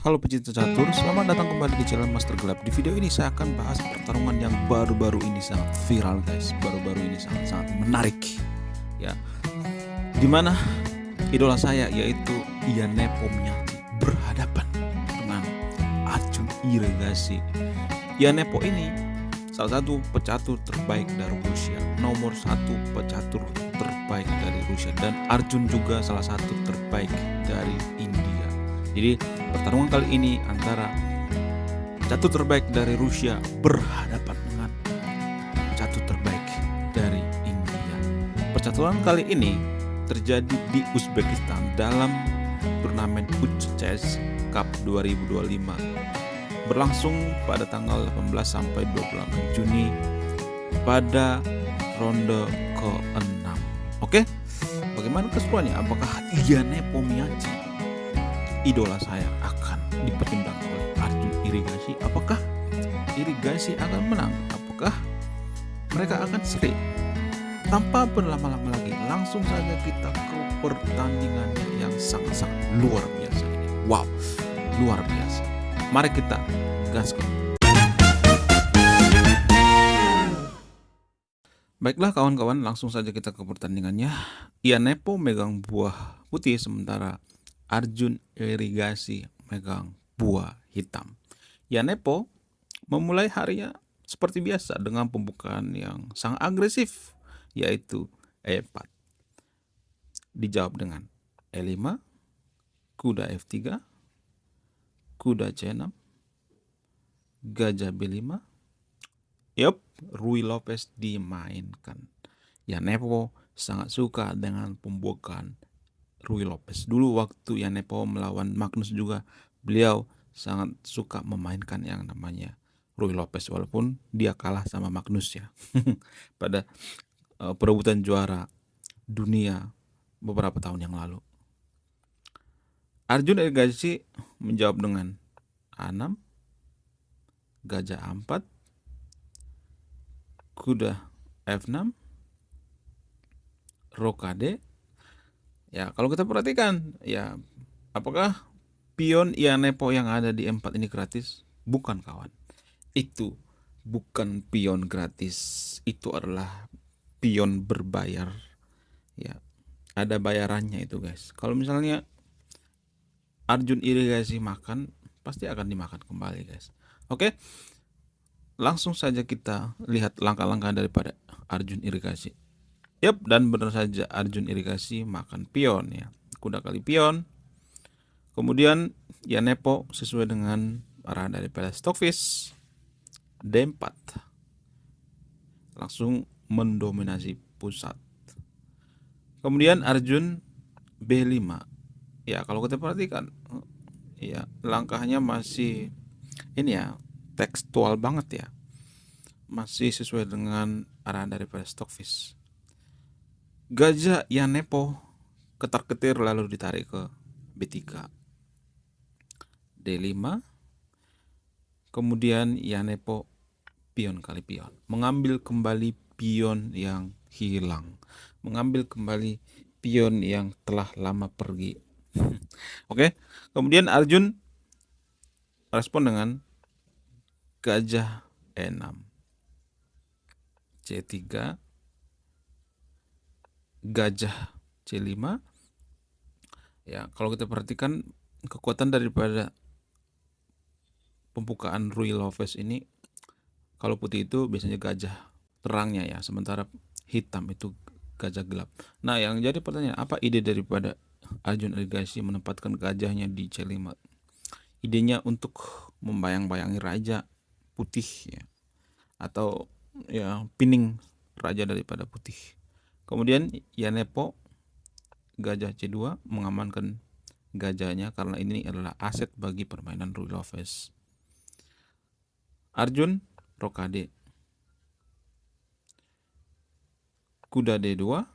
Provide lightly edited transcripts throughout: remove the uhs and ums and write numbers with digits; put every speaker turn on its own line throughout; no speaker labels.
Halo pecinta catur, selamat datang kembali di channel Master Gelap. Di video ini saya akan bahas pertarungan yang baru-baru ini sangat viral guys. Baru-baru ini sangat menarik ya. Dimana idola saya yaitu Ian Nepomniachtchi berhadapan dengan Arjun Irigasi. Ian Nepo ini salah satu pecatur terbaik dari Rusia, nomor satu pecatur terbaik dari Rusia, dan Arjun juga salah satu terbaik dari India. Jadi pertarungan kali ini antara pecatur terbaik dari Rusia berhadapan dengan pecatur terbaik dari India. Percaturan kali ini terjadi di Uzbekistan dalam turnamen UCI Chess Cup 2025 berlangsung pada tanggal 18 sampai 28 Juni pada ronde ke-6. Oke, bagaimana keseruannya? Apakah Ian Nepomniachtchi, idola saya, akan dipertimbangkan oleh Arjun Irigasi? Apakah Irigasi akan menang? Apakah mereka akan seri? Tanpa berlama-lama lagi, langsung saja kita ke pertandingannya yang sangat-sangat luar biasa ini. Wow, luar biasa. Mari kita gaskan. Baiklah kawan-kawan, langsung saja kita ke pertandingannya. Ian Nepo megang buah putih, sementara Arjun Irigasi megang buah hitam. Ian Nepo memulai harinya seperti biasa dengan pembukaan yang sangat agresif, yaitu E4. Dijawab dengan E5, kuda F3, kuda C6, gajah B5. Yup, Ruy Lopez dimainkan. Ian Nepo sangat suka dengan pembukaan Ruy Lopez. Dulu waktu Ian Nepo melawan Magnus juga, beliau sangat suka memainkan yang namanya Ruy Lopez, walaupun dia kalah sama Magnus ya pada perebutan juara dunia beberapa tahun yang lalu. Arjun Irigasi menjawab dengan A6, gajah A4, kuda F6, rokade. Ya, kalau kita perhatikan, ya, apakah pion Ian Nepo yang ada di E4 ini gratis? Bukan kawan. Itu bukan pion gratis. Itu adalah pion berbayar. Ya, ada bayarannya itu guys. Kalau misalnya Arjun Irigasi makan, pasti akan dimakan kembali guys. Oke. Langsung saja kita lihat langkah-langkah daripada Arjun Irigasi. Yap, dan benar saja Arjun Irigasi makan pion ya. Kuda kali pion. Kemudian Ian Nepo sesuai dengan arahan daripada Stockfish D4. Langsung mendominasi pusat. Kemudian Arjun B5. Ya, kalau kita perhatikan ya, langkahnya masih ini ya, tekstual banget ya. Masih sesuai dengan arahan daripada Stockfish. Gajah Ian Nepo ketar-ketir lalu ditarik ke B3, D5. Kemudian Ian Nepo pion kali pion, mengambil kembali pion yang hilang, mengambil kembali pion yang telah lama pergi. Oke, kemudian Arjun respon dengan gajah E6, C3, gajah C5. Ya, kalau kita perhatikan kekuatan daripada pembukaan Ruy Lopez ini, kalau putih itu biasanya gajah terangnya ya, sementara hitam itu gajah gelap. Nah, yang jadi pertanyaan, apa ide daripada Arjun Irigasi menempatkan gajahnya di C5? Idenya untuk membayang-bayangi raja putih ya, atau ya pining raja daripada putih. Kemudian Ian Nepo gajah C2 mengamankan gajahnya karena ini adalah aset bagi permainan Ruy Lopez. Arjun rokade, kuda D2,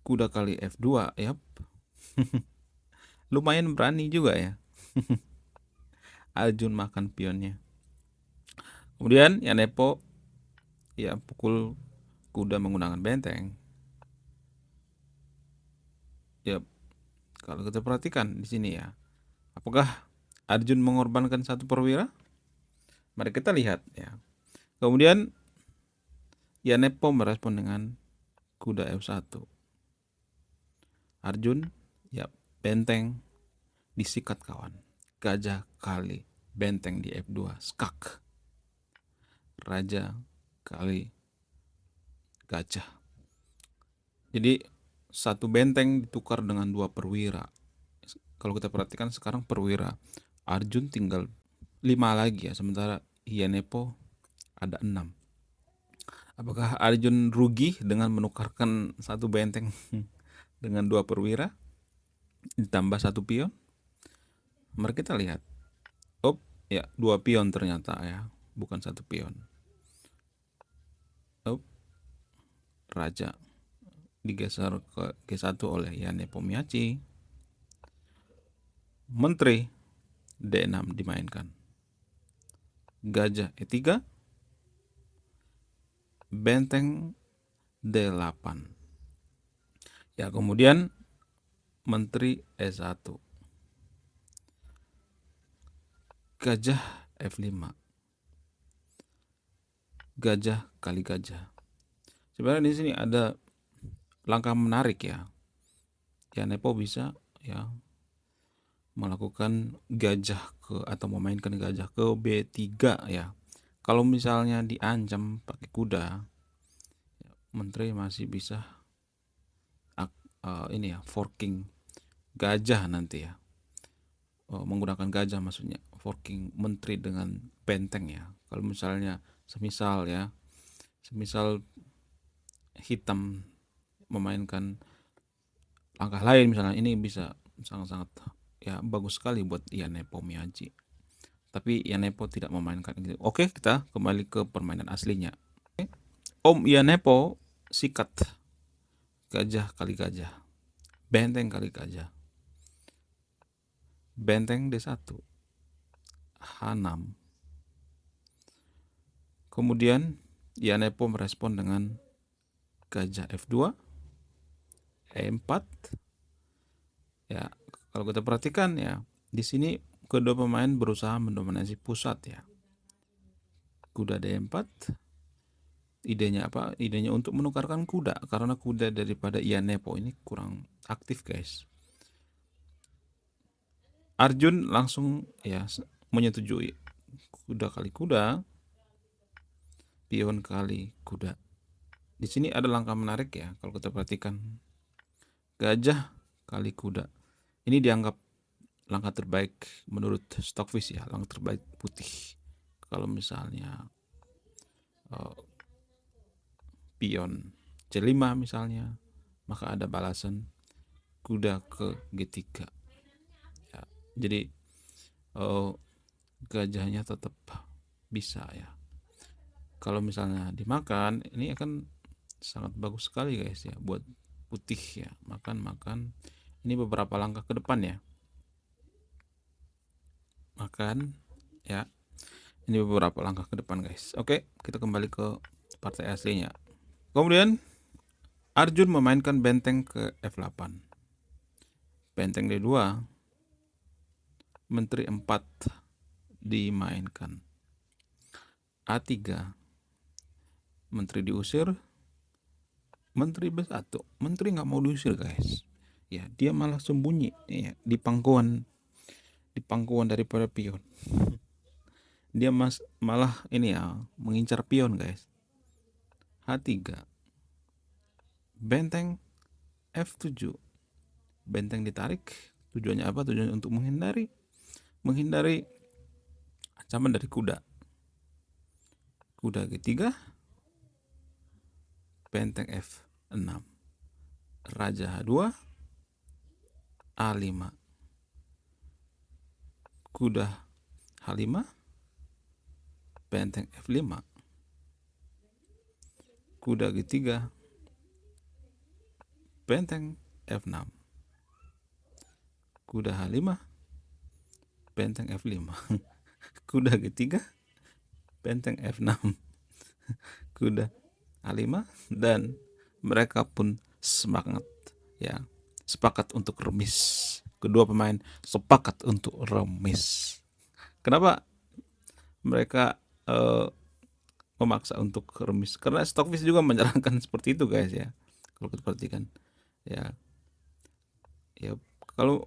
kuda kali F2. Yap. Lumayan berani juga ya. Arjun makan pionnya. Kemudian Ian Nepo ya pukul kuda menggunakan benteng. Ya, kalau kita perhatikan di sini ya, Apakah Arjun mengorbankan satu perwira? Mari kita lihat ya. Kemudian Yanepo merespon dengan kuda F1. Arjun, ya, benteng disikat kawan. Gajah kali benteng di F2, skak. Raja kali gajah. Jadi satu benteng ditukar dengan 2 perwira. Kalau kita perhatikan sekarang perwira Arjun tinggal 5 lagi ya, sementara Yanepo ada 6. Apakah Arjun rugi dengan menukarkan satu benteng dengan 2 perwira ditambah 1 pion? Mari kita lihat. Ya, 2 pion ternyata ya, bukan 1 pion. Raja digeser ke G1 oleh Yanepo Miyachi. Menteri D6 dimainkan. Gajah E3. Benteng D8. Ya, kemudian Menteri E1. Gajah F5. Gajah kali gajah. Sebenarnya di sini ada langkah menarik ya. Yanepo bisa ya melakukan gajah atau memainkan gajah ke B3 ya. Kalau misalnya diancam pakai kuda, menteri masih bisa forking gajah nanti ya. Menggunakan gajah maksudnya, forking menteri dengan benteng ya. Kalau misalnya semisal hitam memainkan langkah lain misalnya, ini bisa sangat-sangat ya bagus sekali buat Yanepo Miyachi. Tapi Yanepo tidak memainkan gitu. Oke, kita kembali ke permainan aslinya. Om Yanepo sikat gajah kali gajah, benteng kali gajah, benteng D1, H6. Kemudian Yanepo merespon dengan gajah F2, E4. Ya, kalau kita perhatikan ya, di sini kedua pemain berusaha mendominasi pusat ya. Kuda D4. Idenya apa? Idenya untuk menukarkan kuda, karena kuda daripada Yanepo ini kurang aktif guys. Arjun langsung ya menyetujui kuda kali kuda, pion kali kuda. Di sini ada langkah menarik ya kalau kita perhatikan. Gajah kali kuda. Ini dianggap langkah terbaik menurut Stockfish ya, langkah terbaik putih. Kalau misalnya pion C5 misalnya, maka ada balasan kuda ke G3 ya. Jadi gajahnya tetap bisa ya. Kalau misalnya dimakan, ini akan sangat bagus sekali guys ya buat putih ya. Makan ini beberapa langkah ke depan ya. Makan ya. Ini beberapa langkah ke depan guys. Oke, kita kembali ke partai aslinya. Kemudian Arjun memainkan benteng ke F8. Benteng D2. Menteri 4 dimainkan. A3. Menteri diusir. Menteri B1. Menteri nggak mau diusir guys. Ya, dia malah sembunyi ya, di pangkuan daripada pion. Dia malah ini ya mengincar pion guys. H3. Benteng F7. Benteng ditarik. Tujuannya apa? Tujuannya untuk menghindari ancaman dari kuda. Kuda G3. Benteng F6. Raja H2. A5. Kuda H5. Benteng F5. Kuda G3. Benteng F6. Kuda H5. Benteng F5. Kuda G3. Benteng F6. Kuda A5. Dan mereka pun sepakat untuk remis. kedua pemain sepakat untuk remis. Kenapa mereka memaksa untuk remis? Karena Stockfish juga menyarankan seperti itu guys ya. Kalau kita perhatikan ya, kalau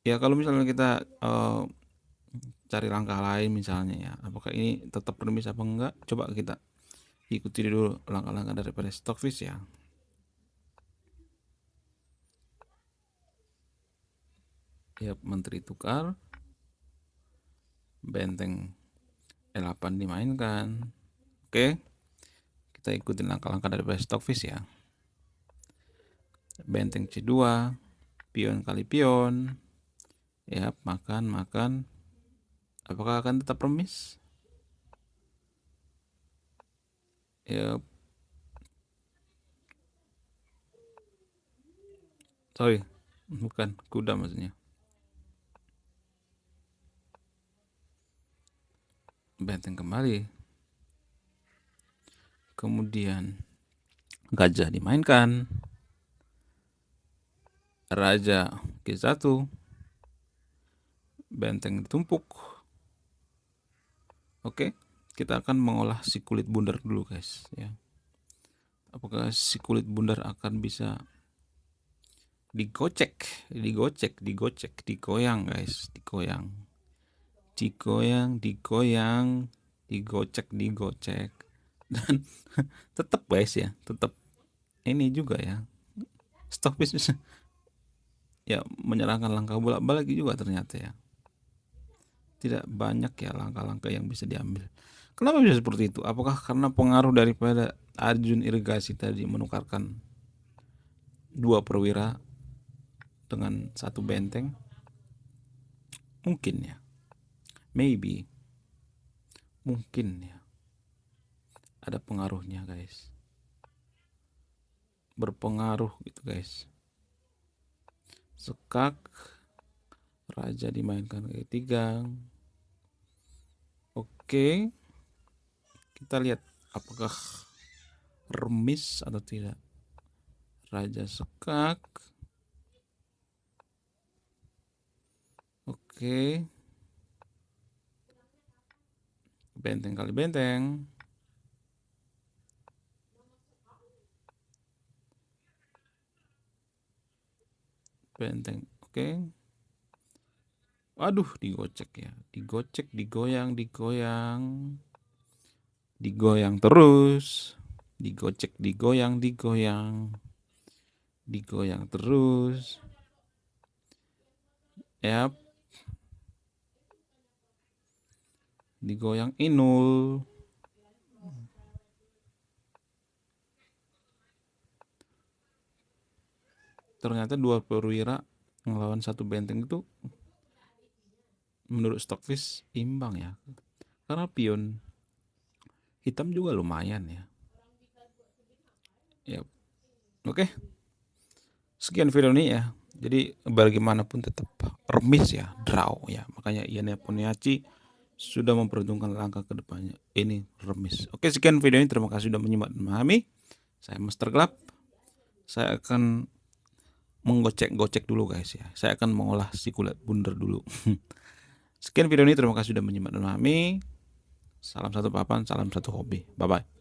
kalau misalnya kita cari langkah lain misalnya ya, apakah ini tetap remis apa enggak, coba kita ikuti dulu langkah-langkah daripada Stockfish ya. Menteri tukar, benteng E8 dimainkan. Oke, kita ikutin langkah-langkah daripada Stockfish ya. Benteng C2, pion kali pion, makan. Apakah akan tetap remis? Sorry, bukan kuda maksudnya. Benteng kembali, kemudian gajah dimainkan, raja G1, benteng ditumpuk. Oke, kita akan mengolah si kulit bundar dulu guys ya. Apakah si kulit bundar akan bisa digocek, digoyang guys, digocek dan tetap guys ya, tetap ini juga ya, Stockfish bisa ya menyerangkan langkah bolak-balik juga ternyata ya. Tidak banyak ya langkah-langkah yang bisa diambil. Kenapa bisa seperti itu? Apakah karena pengaruh daripada Arjun Irigasi tadi menukarkan 2 perwira dengan 1 benteng? Mungkin ya, maybe, mungkin ya, ada pengaruhnya guys, berpengaruh gitu guys. Sekak, raja dimainkan ke G3. Oke, kita lihat apakah remis atau tidak. Raja sekak. Oke, benteng kali benteng, benteng. Oke, waduh, digocek ya, digoyang terus, digocek, digoyang terus. Digoyang inul. Ternyata 2 perwira ngelawan 1 benteng itu menurut Stockfish imbang ya, karena pion hitam juga lumayan ya. Oke, sekian video ini ya. Jadi bagaimanapun tetap remis ya, draw ya. Makanya Ian Nepomniachtchi sudah memperhitungkan langkah ke depannya. Ini remis. Oke, sekian video ini. Terima kasih sudah menyimak dan memahami. Saya Master Glap. Saya akan menggocek dulu guys ya. Saya akan mengolah si kulit bundar dulu. Sekian video ini. Terima kasih sudah menyimak dan memahami. Salam satu papan, salam satu hobi. Bye bye.